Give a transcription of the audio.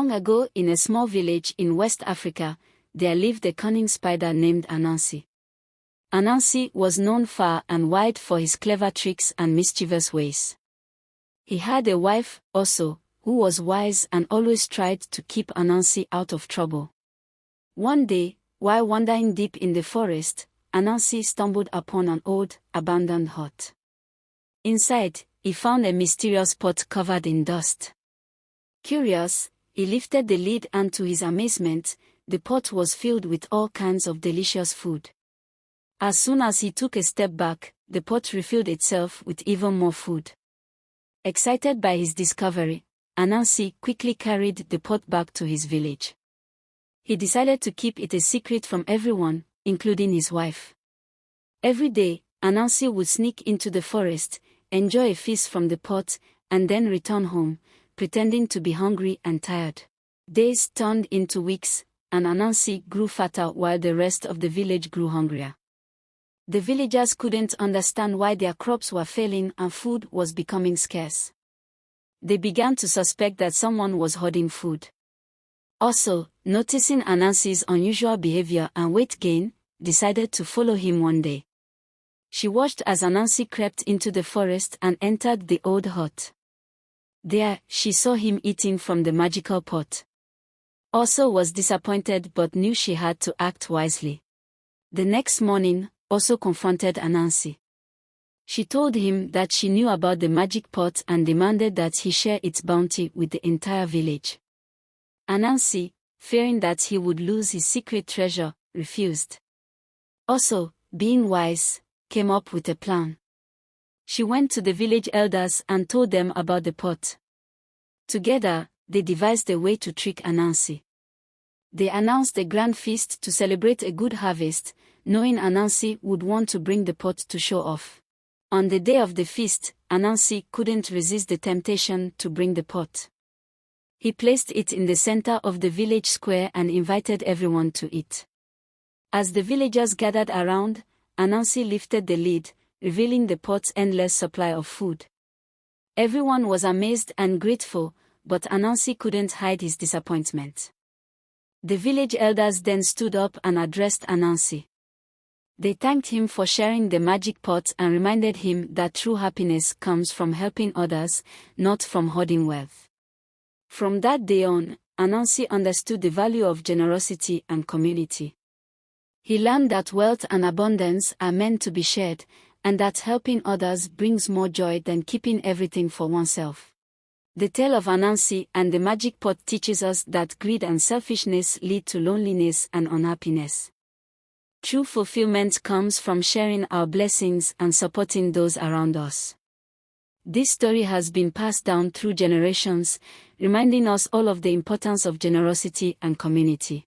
Long ago, in a small village in West Africa, there lived a cunning spider named Anansi. Anansi was known far and wide for his clever tricks and mischievous ways. He had a wife, also, who was wise and always tried to keep Anansi out of trouble. One day, while wandering deep in the forest, Anansi stumbled upon an old, abandoned hut. Inside, he found a mysterious pot covered in dust. Curious, he lifted the lid and to his amazement, the pot was filled with all kinds of delicious food. As soon as he took a step back, the pot refilled itself with even more food. Excited by his discovery, Anansi quickly carried the pot back to his village. He decided to keep it a secret from everyone, including his wife. Every day, Anansi would sneak into the forest, enjoy a feast from the pot, and then return home, pretending to be hungry and tired. Days turned into weeks, and Anansi grew fatter while the rest of the village grew hungrier. The villagers couldn't understand why their crops were failing and food was becoming scarce. They began to suspect that someone was hoarding food. Also, noticing Anansi's unusual behavior and weight gain, decided to follow him one day. She watched as Anansi crept into the forest and entered the old hut. There, she saw him eating from the magical pot. Also was disappointed but knew she had to act wisely. The next morning, also confronted Anansi. She told him that she knew about the magic pot and demanded that he share its bounty with the entire village. Anansi, fearing that he would lose his secret treasure, refused. Also, being wise, came up with a plan. She went to the village elders and told them about the pot. Together, they devised a way to trick Anansi. They announced a grand feast to celebrate a good harvest, knowing Anansi would want to bring the pot to show off. On the day of the feast, Anansi couldn't resist the temptation to bring the pot. He placed it in the center of the village square and invited everyone to eat. As the villagers gathered around, Anansi lifted the lid, revealing the pot's endless supply of food. Everyone was amazed and grateful, but Anansi couldn't hide his disappointment. The village elders then stood up and addressed Anansi. They thanked him for sharing the magic pot and reminded him that true happiness comes from helping others, not from hoarding wealth. From that day on, Anansi understood the value of generosity and community. He learned that wealth and abundance are meant to be shared, and that helping others brings more joy than keeping everything for oneself. The tale of Anansi and the magic pot teaches us that greed and selfishness lead to loneliness and unhappiness. True fulfillment comes from sharing our blessings and supporting those around us. This story has been passed down through generations, reminding us all of the importance of generosity and community.